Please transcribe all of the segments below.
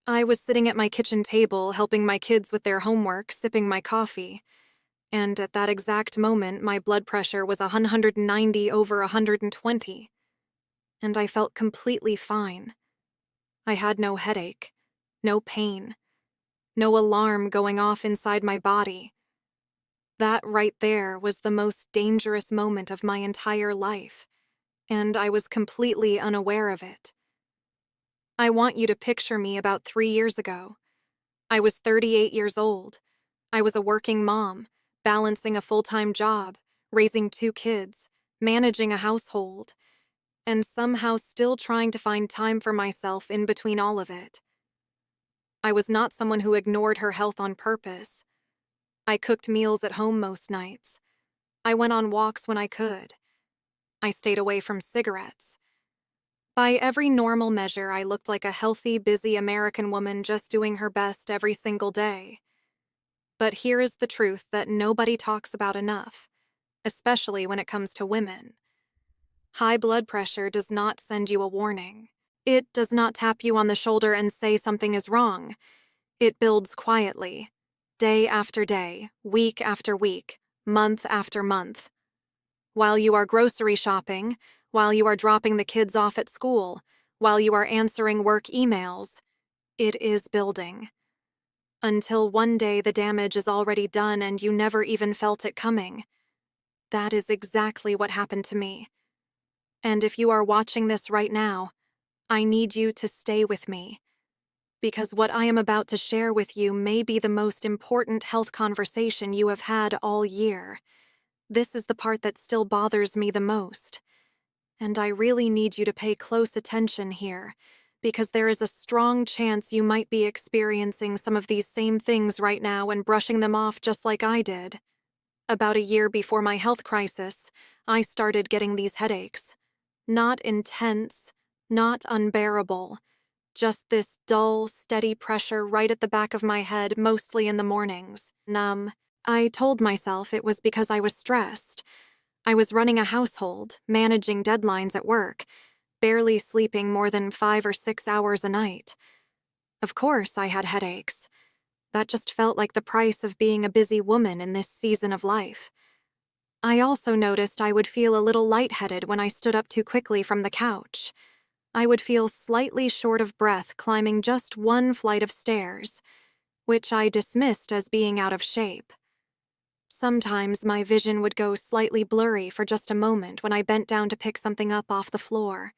I was sitting at my kitchen table, helping my kids with their homework, sipping my coffee, and at that exact moment, my blood pressure was 190 over 120, and I felt completely fine. I had no headache, no pain, no alarm going off inside my body. That right there was the most dangerous moment of my entire life, and I was completely unaware of it. I want you to picture me about 3 years ago. I was 38 years old. I was a working mom, balancing a full-time job, raising 2 kids, managing a household, and somehow still trying to find time for myself in between all of it. I was not someone who ignored her health on purpose. I cooked meals at home most nights. I went on walks when I could. I stayed away from cigarettes. By every normal measure, I looked like a healthy, busy American woman just doing her best every single day. But here is the truth that nobody talks about enough, especially when it comes to women. High blood pressure does not send you a warning. It does not tap you on the shoulder and say something is wrong. It builds quietly, day after day, week after week, month after month. While you are grocery shopping, while you are dropping the kids off at school, while you are answering work emails, it is building. Until one day the damage is already done and you never even felt it coming. That is exactly what happened to me. And if you are watching this right now, I need you to stay with me, because what I am about to share with you may be the most important health conversation you have had all year. This is the part that still bothers me the most. And I really need you to pay close attention here, because there is a strong chance you might be experiencing some of these same things right now and brushing them off just like I did. About a year before my health crisis, I started getting these headaches. Not intense, not unbearable, just this dull, steady pressure right at the back of my head, mostly in the mornings. Numb. I told myself it was because I was stressed. I was running a household, managing deadlines at work, barely sleeping more than 5 or 6 hours a night. Of course, I had headaches. That just felt like the price of being a busy woman in this season of life. I also noticed I would feel a little lightheaded when I stood up too quickly from the couch. I would feel slightly short of breath climbing just one flight of stairs, which I dismissed as being out of shape. Sometimes my vision would go slightly blurry for just a moment when I bent down to pick something up off the floor.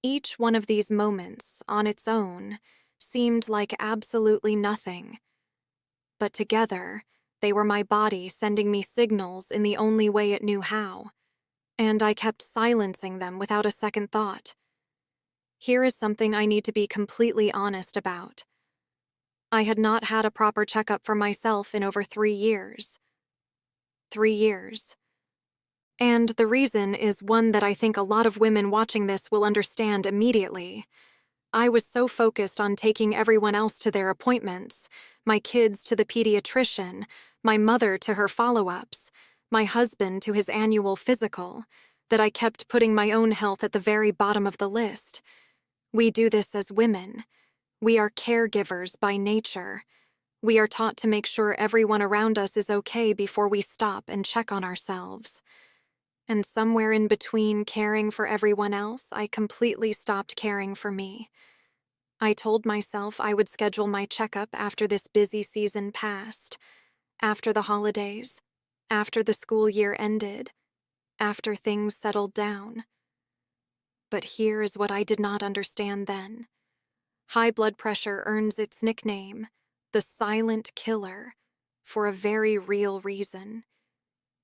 Each one of these moments, on its own, seemed like absolutely nothing. But together, they were my body sending me signals in the only way it knew how, and I kept silencing them without a second thought. Here is something I need to be completely honest about. I had not had a proper checkup for myself in over 3 years. 3 years. And the reason is one that I think a lot of women watching this will understand immediately. I was so focused on taking everyone else to their appointments, my kids to the pediatrician, my mother to her follow-ups, my husband to his annual physical, that I kept putting my own health at the very bottom of the list. We do this as women. We are caregivers by nature. We are taught to make sure everyone around us is okay before we stop and check on ourselves. And somewhere in between caring for everyone else, I completely stopped caring for me. I told myself I would schedule my checkup after this busy season passed, after the holidays, after the school year ended, after things settled down. But here is what I did not understand then. High blood pressure earns its nickname, the silent killer, for a very real reason.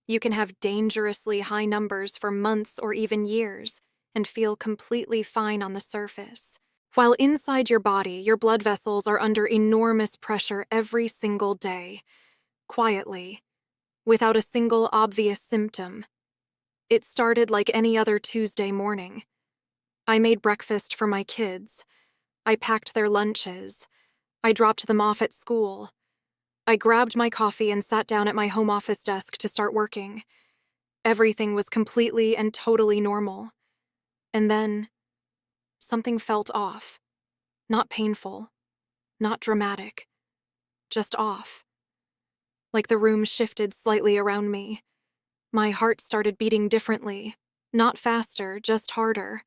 You can have dangerously high numbers for months or even years and feel completely fine on the surface, while inside your body, your blood vessels are under enormous pressure every single day, quietly, without a single obvious symptom. It started like any other Tuesday morning. I made breakfast for my kids. I packed their lunches. I dropped them off at school. I grabbed my coffee and sat down at my home office desk to start working. Everything was completely and totally normal. And then, something felt off. Not painful, not dramatic, just off. Like the room shifted slightly around me. My heart started beating differently, not faster, just harder,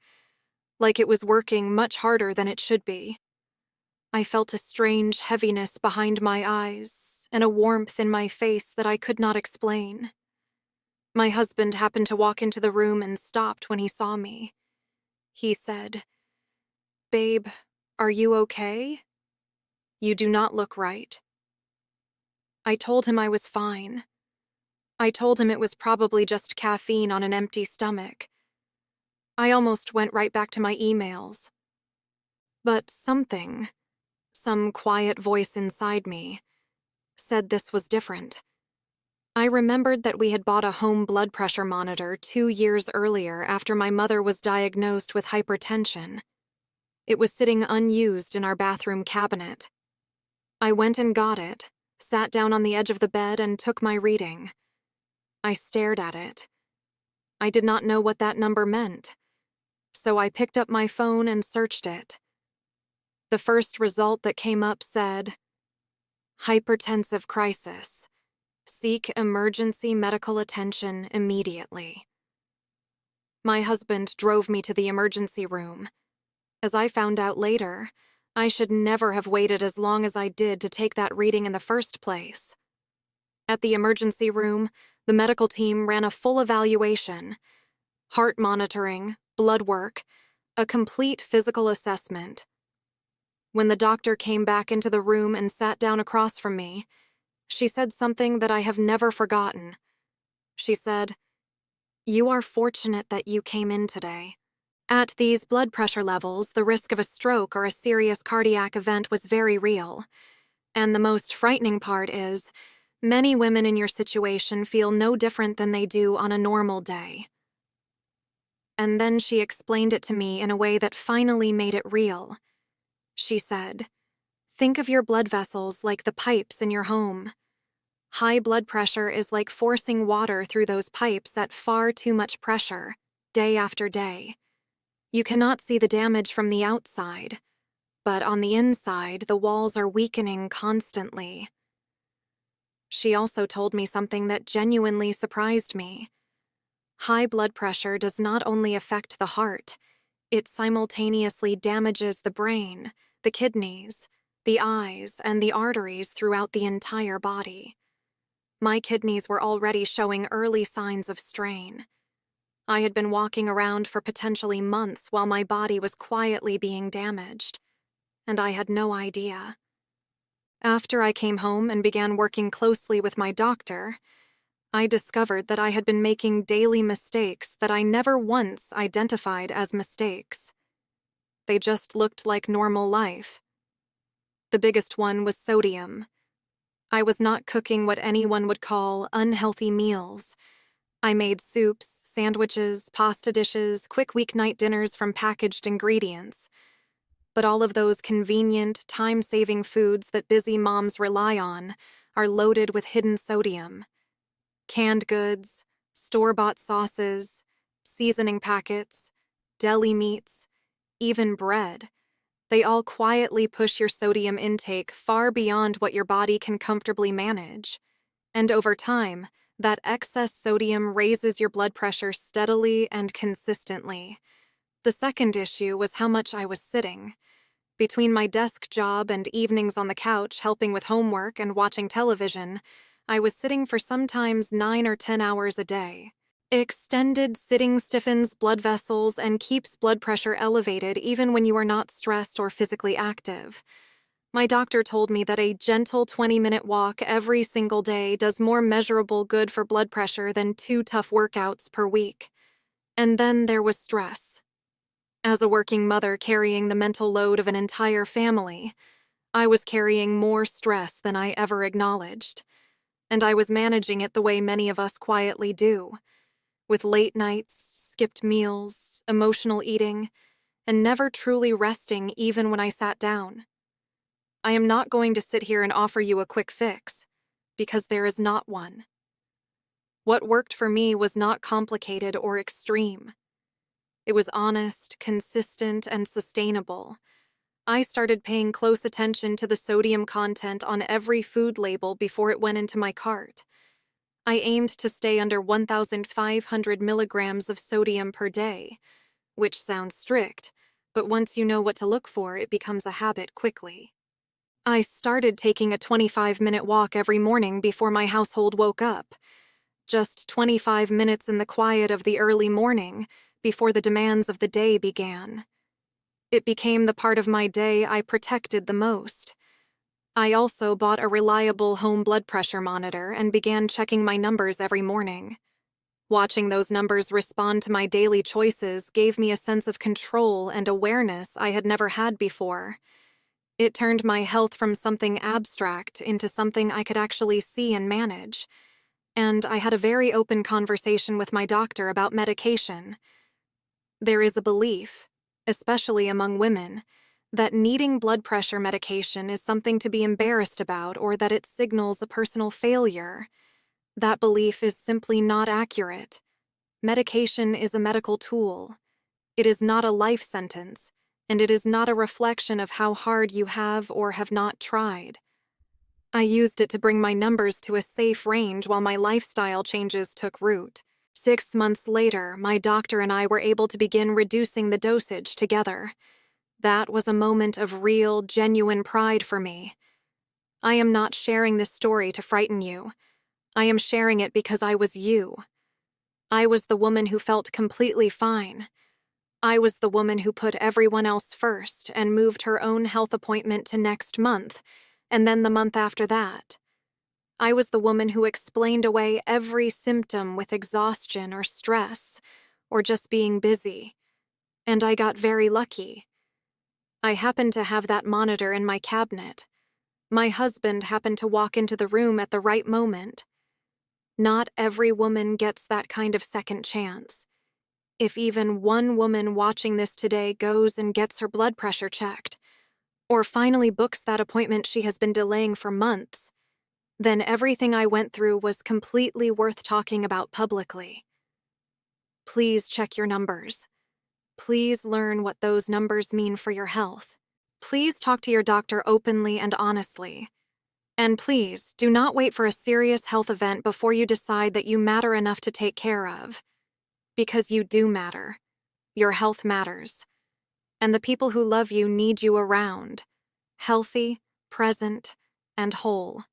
like it was working much harder than it should be. I felt a strange heaviness behind my eyes and a warmth in my face that I could not explain. My husband happened to walk into the room and stopped when he saw me. He said, "Babe, are you okay? You do not look right." I told him I was fine. I told him it was probably just caffeine on an empty stomach. I almost went right back to my emails. But some quiet voice inside me, said this was different. I remembered that we had bought a home blood pressure monitor 2 years earlier after my mother was diagnosed with hypertension. It was sitting unused in our bathroom cabinet. I went and got it, sat down on the edge of the bed, and took my reading. I stared at it. I did not know what that number meant, so I picked up my phone and searched it. The first result that came up said, "Hypertensive crisis. Seek emergency medical attention immediately." My husband drove me to the emergency room. As I found out later, I should never have waited as long as I did to take that reading in the first place. At the emergency room, the medical team ran a full evaluation: heart monitoring, blood work, a complete physical assessment. When the doctor came back into the room and sat down across from me, she said something that I have never forgotten. She said, "You are fortunate that you came in today." At these blood pressure levels, the risk of a stroke or a serious cardiac event was very real. And the most frightening part is, many women in your situation feel no different than they do on a normal day. And then she explained it to me in a way that finally made it real. She said, "Think of your blood vessels like the pipes in your home. High blood pressure is like forcing water through those pipes at far too much pressure, day after day. You cannot see the damage from the outside, but on the inside, the walls are weakening constantly." She also told me something that genuinely surprised me. High blood pressure does not only affect the heart, it simultaneously damages the brain, the kidneys, the eyes, and the arteries throughout the entire body. My kidneys were already showing early signs of strain. I had been walking around for potentially months while my body was quietly being damaged, and I had no idea. After I came home and began working closely with my doctor, I discovered that I had been making daily mistakes that I never once identified as mistakes. They just looked like normal life. The biggest one was sodium. I was not cooking what anyone would call unhealthy meals. I made soups, sandwiches, pasta dishes, quick weeknight dinners from packaged ingredients. But all of those convenient, time-saving foods that busy moms rely on are loaded with hidden sodium. Canned goods, store-bought sauces, seasoning packets, deli meats, even bread. They all quietly push your sodium intake far beyond what your body can comfortably manage. And over time, that excess sodium raises your blood pressure steadily and consistently. The second issue was how much I was sitting. Between my desk job and evenings on the couch helping with homework and watching television, I was sitting for sometimes 9 or 10 hours a day. Extended sitting stiffens blood vessels and keeps blood pressure elevated even when you are not stressed or physically active. My doctor told me that a gentle 20-minute walk every single day does more measurable good for blood pressure than 2 tough workouts per week. And then there was stress. As a working mother carrying the mental load of an entire family, I was carrying more stress than I ever acknowledged. And I was managing it the way many of us quietly do, with late nights, skipped meals, emotional eating, and never truly resting even when I sat down. I am not going to sit here and offer you a quick fix, because there is not one. What worked for me was not complicated or extreme. It was honest, consistent, and sustainable. I started paying close attention to the sodium content on every food label before it went into my cart. I aimed to stay under 1,500 milligrams of sodium per day, which sounds strict, but once you know what to look for, it becomes a habit quickly. I started taking a 25-minute walk every morning before my household woke up. Just 25 minutes in the quiet of the early morning before the demands of the day began. It became the part of my day I protected the most. I also bought a reliable home blood pressure monitor and began checking my numbers every morning. Watching those numbers respond to my daily choices gave me a sense of control and awareness I had never had before. It turned my health from something abstract into something I could actually see and manage. And I had a very open conversation with my doctor about medication. There is a belief, especially among women, that needing blood pressure medication is something to be embarrassed about or that it signals a personal failure. That belief is simply not accurate. Medication is a medical tool. It is not a life sentence, and it is not a reflection of how hard you have or have not tried. I used it to bring my numbers to a safe range while my lifestyle changes took root. 6 months later, my doctor and I were able to begin reducing the dosage together. That was a moment of real, genuine pride for me. I am not sharing this story to frighten you. I am sharing it because I was you. I was the woman who felt completely fine. I was the woman who put everyone else first and moved her own health appointment to next month, and then the month after that. I was the woman who explained away every symptom with exhaustion or stress, or just being busy. And I got very lucky. I happened to have that monitor in my cabinet. My husband happened to walk into the room at the right moment. Not every woman gets that kind of second chance. If even one woman watching this today goes and gets her blood pressure checked, or finally books that appointment she has been delaying for months, then everything I went through was completely worth talking about publicly. Please check your numbers. Please learn what those numbers mean for your health. Please talk to your doctor openly and honestly. And please, do not wait for a serious health event before you decide that you matter enough to take care of. Because you do matter. Your health matters. And the people who love you need you around. Healthy, present, and whole.